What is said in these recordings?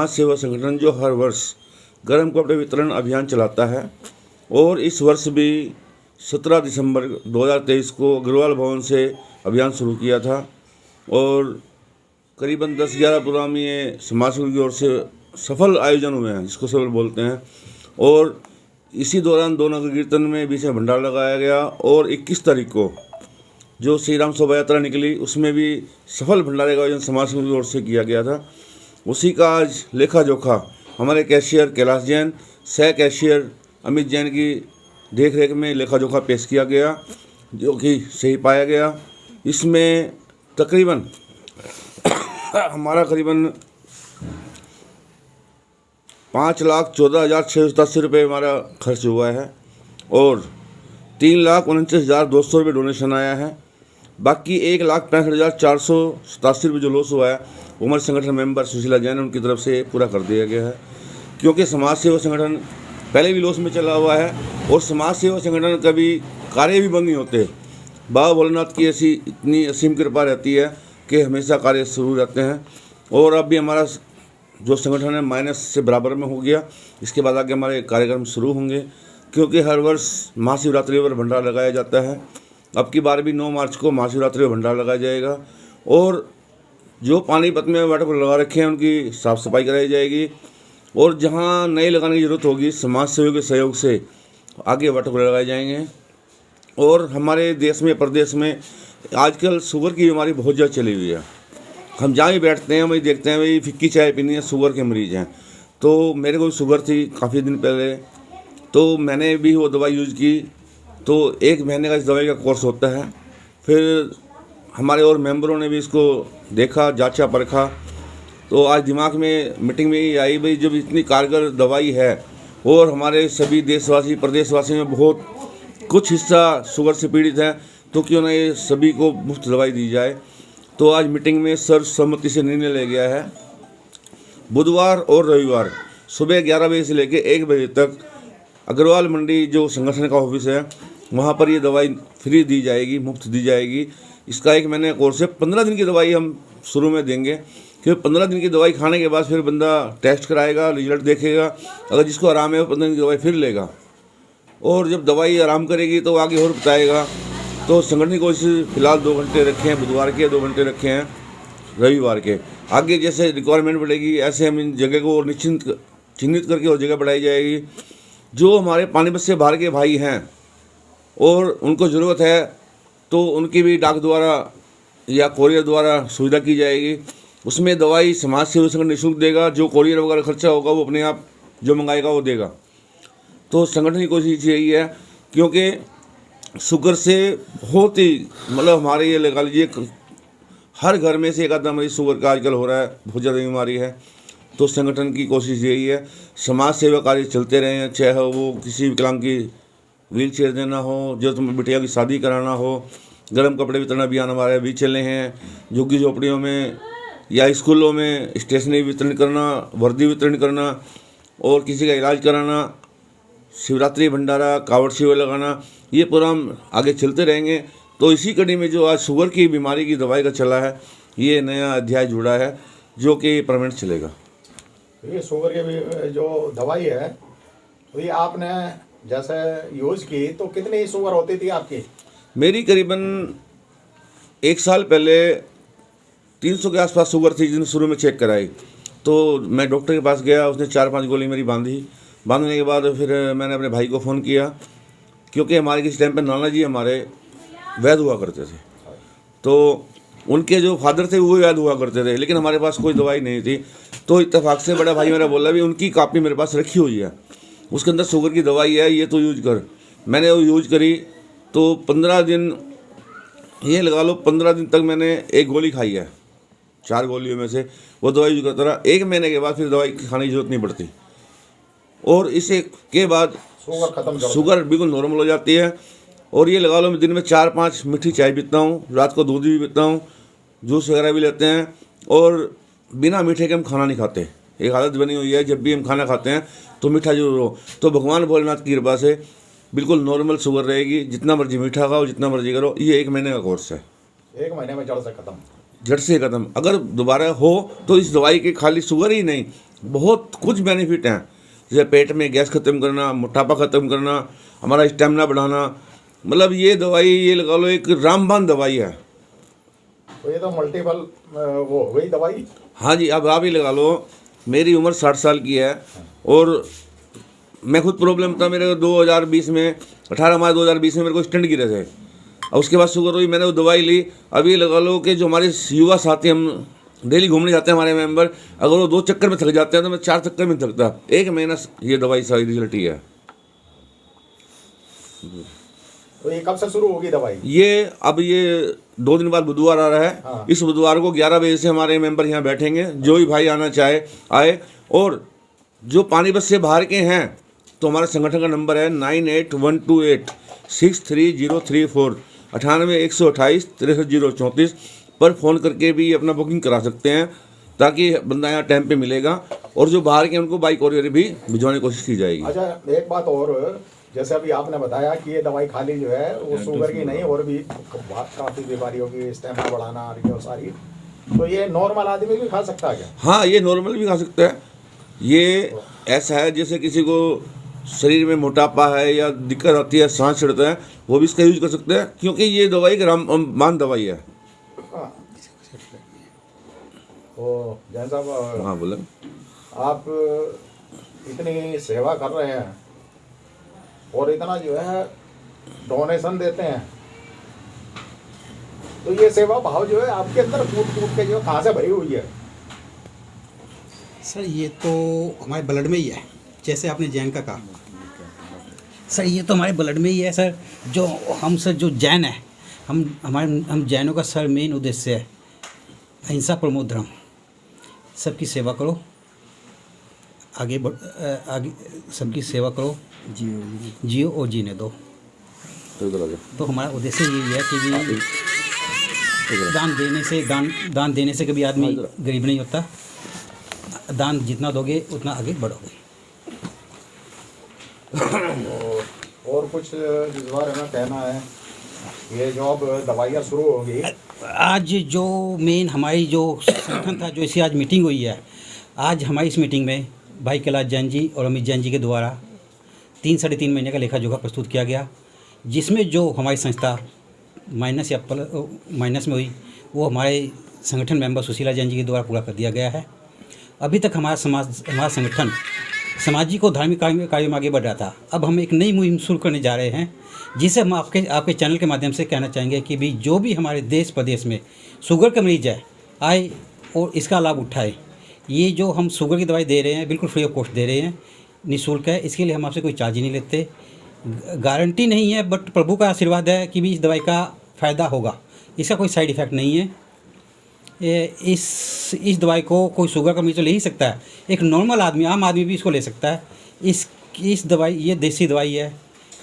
समाज सेवा संगठन जो हर वर्ष गर्म कपड़े वितरण अभियान चलाता है और इस वर्ष भी 17 दिसंबर 2023 को अग्रवाल भवन से अभियान शुरू किया था और करीबन 10-11 प्रोग्राम ये समाज सेवा की ओर से सफल आयोजन हुए हैं, जिसको सफल बोलते हैं। और इसी दौरान 2 नगर कीर्तन में बीच में भंडारा लगाया गया और 21 तारीख को जो श्री राम शोभा यात्रा निकली उसमें भी सफल भंडारे का आयोजन समाज सेवा की ओर से किया गया था। उसी का आज लेखा जोखा हमारे कैशियर कैलाश जैन, सह कैशियर अमित जैन की देख रेख में लेखा जोखा पेश किया गया, जो कि सही पाया गया। इसमें तकरीबन हमारा करीबन 5,14,687 रुपये हमारा खर्च हुआ है और 3,29,200 रुपये डोनेशन आया है। बाकी 1,65,487 रुपये जो लॉस हुआ है वो हमारे संगठन मेंबर सुशीला जैन उनकी तरफ से पूरा कर दिया गया है, क्योंकि समाज सेवा संगठन पहले भी लॉस में चला हुआ है और समाज सेवा संगठन कभी कार्य भी बंद नहीं होते। बाबा भोलेनाथ की ऐसी इतनी असीम कृपा रहती है कि हमेशा कार्य शुरू रहते हैं। और अब भी हमारा जो संगठन है माइनस से बराबर में हो गया। इसके बाद आगे हमारे कार्यक्रम शुरू होंगे, क्योंकि हर वर्ष महाशिवरात्रि पर भंडारा लगाया जाता है। अब की बार भी 9 मार्च को महाशिवरात्रि पर भंडारा लगाया जाएगा और जो पानीपत में वाटर लगा रखे हैं उनकी साफ़ सफाई कराई जाएगी और जहां नए लगाने की ज़रूरत होगी समाज सेवियों के सहयोग से आगे वाटर लगाए जाएंगे। और हमारे देश में प्रदेश में आजकल शुगर की बीमारी बहुत ज़्यादा चली हुई है। हम जहाँ भी बैठते हैं वही देखते हैं भाई फिक्की चाय पीनी है, शुगर के मरीज़ हैं। तो मेरे को भी शुगर थी काफ़ी दिन पहले, तो मैंने भी वो दवाई यूज़ की। तो 1 महीने का इस दवाई का कोर्स होता है। फिर हमारे और मेंबरों ने भी इसको देखा, जांचा परखा, तो आज दिमाग में मीटिंग में ही आई भाई जब इतनी कारगर दवाई है और हमारे सभी देशवासी प्रदेशवासी में बहुत कुछ हिस्सा शुगर से पीड़ित है, तो क्यों ना ये सभी को मुफ्त दवाई दी जाए। तो आज मीटिंग में सर्वसम्मति से निर्णय लिया गया है बुधवार और रविवार सुबह 11 बजे से लेकर 1 बजे तक अग्रवाल मंडी जो संगठन का ऑफिस है वहाँ पर ये दवाई फ्री दी जाएगी, मुफ्त दी जाएगी। इसका 1 महीने का कोर्स है। 15 दिन की दवाई हम शुरू में देंगे, क्योंकि 15 दिन की दवाई खाने के बाद फिर बंदा टेस्ट कराएगा, रिजल्ट देखेगा। अगर जिसको आराम है वो 15 दिन की दवाई फिर लेगा और जब दवाई आराम करेगी तो आगे और बताएगा। तो संगठन की कोशिश फिलहाल 2 घंटे रखे हैं, बुधवार के 2 घंटे रखे हैं, रविवार के। आगे जैसे रिक्वायरमेंट बढ़ेगी ऐसे हम इन जगह को और चिन्हित करके और जगह बढ़ाई जाएगी। जो हमारे पानीपत से बाहर के भाई हैं और उनको ज़रूरत है तो उनकी भी डाक द्वारा या कोरियर द्वारा सुविधा की जाएगी। उसमें दवाई समाज सेवा संगठन निःशुल्क देगा। जो कोरियर वगैरह खर्चा होगा वो अपने आप जो मंगाएगा वो देगा। तो संगठन की कोशिश यही है, क्योंकि शुगर से बहुत ही मतलब हमारे ये लगा लीजिए हर घर में से एक आधा मरीज शुगर का आजकल हो रहा है, बहुत ज़्यादा बीमारी है। तो संगठन की कोशिश यही है समाज सेवा कार्य चलते रहे हैं, चाहे वो किसी विकलांग की व्हील चेयर देना हो, जो तुम्हें बिटिया की शादी कराना हो, गर्म कपड़े वितरण अभियान हमारे अभी चले हैं, झुग्गी झोपड़ियों में या स्कूलों में स्टेशनरी वितरण करना, वर्दी वितरण करना और किसी का इलाज कराना, शिवरात्रि भंडारा, कावड़ शिविर लगाना, ये प्रोग्राम आगे चलते रहेंगे। तो इसी कड़ी में जो आज शुगर की बीमारी की दवाई का चला है, ये नया अध्याय जुड़ा है जो कि परमानेंट चलेगा। ये शुगर की जो दवाई है तो ये आपने जैसे यूज़ की तो कितनी शुगर होती थी आपकी? मेरी करीबन 1 साल पहले 300 के आसपास शुगर थी, जिन शुरू में चेक कराई। तो मैं डॉक्टर के पास गया, उसने 4-5 गोली मेरी बांधने के बाद फिर मैंने अपने भाई को फ़ोन किया, क्योंकि हमारे किसी टाइम पे नाना जी हमारे वैद हुआ करते थे। तो उनके जो फादर थे वो वैद हुआ करते थे, लेकिन हमारे पास कोई दवाई नहीं थी। तो इत्तेफाक से बड़ा भाई मेरा बोला भी उनकी कापी मेरे पास रखी हुई है, उसके अंदर शुगर की दवाई है, ये तो यूज कर। मैंने वो यूज करी तो 15 दिन, ये लगा लो 15 दिन तक मैंने 1 गोली खाई है, 4 गोलियों में से वो दवाई यूज करता रहा। 1 महीने के बाद फिर दवाई खाने की जरूरत नहीं पड़ती और इसे के बाद शुगर बिल्कुल नॉर्मल हो जाती है। और ये लगा लो मैं दिन में 4-5 मीठी चाय पीता हूँ, रात को दूध भी पीता हूँ, जूस वगैरह भी लेते हैं और बिना मीठे के हम खाना नहीं खाते। एक आदत बनी हुई है जब भी हम खाना खाते हैं तो मीठा जरूर हो। तो भगवान भोलेनाथ की कृपा से बिल्कुल नॉर्मल शुगर रहेगी, जितना मर्जी मीठा खाओ, जितना मर्जी करो। ये 1 महीने का कोर्स है, 1 महीने में जड़ से खत्म। जड़ से खत्म। अगर दोबारा हो तो इस दवाई के खाली शुगर ही नहीं, बहुत कुछ बेनिफिट हैं, जैसे पेट में गैस ख़त्म करना, मोटापा ख़त्म करना, हमारा स्टेमिना बढ़ाना। मतलब ये दवाई, ये लगा लो एक रामबाण दवाई है। तो ये तो मल्टीपल वो हो गई दवाई। हाँ जी, अब आप ही लगा लो, मेरी उम्र 60 साल की है और मैं खुद प्रॉब्लम था मेरे को 2020 में, 18 मार्च 2020 में मेरे को स्टेंट गिरे थे। और उसके बाद शुगर हुई, मैंने वो दवाई ली। अभी लगा लो कि जो हमारे युवा साथी, हम डेली घूमने जाते हैं हमारे मेंबर, अगर वो 2 चक्कर में थक जाते हैं तो मैं 4 चक्कर में थकता। 1 महीना ये दवाई सही रिजल्ट ही है। तो ये कब से शुरू होगी दवाई? ये अब ये 2 दिन बाद बुधवार आ रहा है। हाँ। इस बुधवार को 11 बजे से हमारे मेंबर यहाँ बैठेंगे। जो भी भाई आना चाहे आए। और जो पानीपत से बाहर के हैं तो हमारे संगठन का नंबर है 9812863034 98 128 63034 पर फ़ोन करके भी अपना बुकिंग करा सकते हैं, ताकि बंदा यहाँ टाइम पे मिलेगा। और जो बाहर के हैं उनको बाई कोरियर भी भिजवाने की कोशिश की जाएगी। अच्छा, एक बात और, जैसे अभी आपने बताया कि ये दवाई खाली जो है वो शुगर की नहीं, और भी काफ़ी बीमारियों की, स्टेमिना बढ़ाना और सारी, तो ये नॉर्मल आदमी भी खा सकता है क्या? हाँ, ये नॉर्मल भी खा सकता है। ये ऐसा है जैसे किसी को शरीर में मोटापा है या दिक्कत आती है, सांस चढ़ता है, वो भी इसका यूज कर सकते हैं, क्योंकि ये दवाई एक रामबाण दवाई है। हाँ। तो जैन साहब, हाँ बोले। आप इतनी सेवा कर रहे हैं और इतना जो है डोनेशन देते हैं, तो ये सेवा भाव जो है आपके अंदर कूट कूट के जो कहाँ से भरी हुई है? सर ये तो हमारे ब्लड में ही है, जैसे आपने जैन का कहा। सर ये तो हमारे ब्लड में ही है सर। जो हम सर जो जैन है, हम जैनों का सर मेन उद्देश्य है अहिंसा परमो धर्म। सबकी सेवा करो, आगे सबकी सेवा करो, जियो और जीने दो। तो हमारा उद्देश्य यही है कि भी दान देने से कभी आदमी गरीब नहीं होता। दान जितना दोगे उतना आगे बढ़ोगे। और कुछ इस बारे में कहना है? ये जो अब दवाइयाँ शुरू होंगी, आज जो मेन हमारी जो संगठन था, जो इसी आज मीटिंग हुई है, आज हमारी इस मीटिंग में भाई कैलाश जैन जी और अमित जैन जी के द्वारा 3-3.5 महीने का लेखा जोखा प्रस्तुत किया गया, जिसमें जो हमारी संस्था माइनस में हुई वो हमारे संगठन मेंबर सुशीला जैन जी के द्वारा पूरा कर दिया गया है। अभी तक हमारा संगठन सामाजिक और धार्मिक कार्यों में आगे बढ़ रहा था। अब हम एक नई मुहिम शुरू करने जा रहे हैं, जिसे हम आपके चैनल के माध्यम से कहना चाहेंगे कि भी जो भी हमारे देश प्रदेश में शुगर के मरीज है, आए और इसका लाभ उठाए। ये जो हम शुगर की दवाई दे रहे हैं बिल्कुल फ्री ऑफ कॉस्ट दे रहे हैं, निःशुल्क है। इसके लिए हम आपसे कोई चार्ज ही नहीं लेते, गारंटी नहीं है, बट प्रभु का आशीर्वाद है कि भी इस दवाई का फ़ायदा होगा। इसका कोई साइड इफ़ेक्ट नहीं है। इस दवाई को कोई शुगर का मरीज तो ले ही सकता है, एक नॉर्मल आदमी, आम आदमी भी इसको ले सकता है। इस दवाई, ये देसी दवाई है।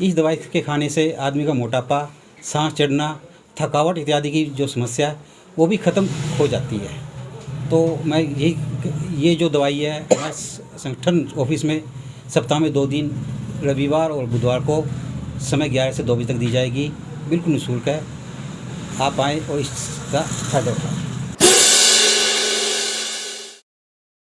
इस दवाई के खाने से आदमी का मोटापा, सांस चढ़ना, थकावट इत्यादि की जो समस्या है वो भी ख़त्म हो जाती है। तो मैं ये जो दवाई है हमारे संगठन ऑफिस में सप्ताह में 2 दिन, रविवार और बुधवार को समय 11 से 2 बजे तक दी जाएगी। बिल्कुल निःशुल्क है। आप आएँ और इसका फ़ायदा उठाएँ।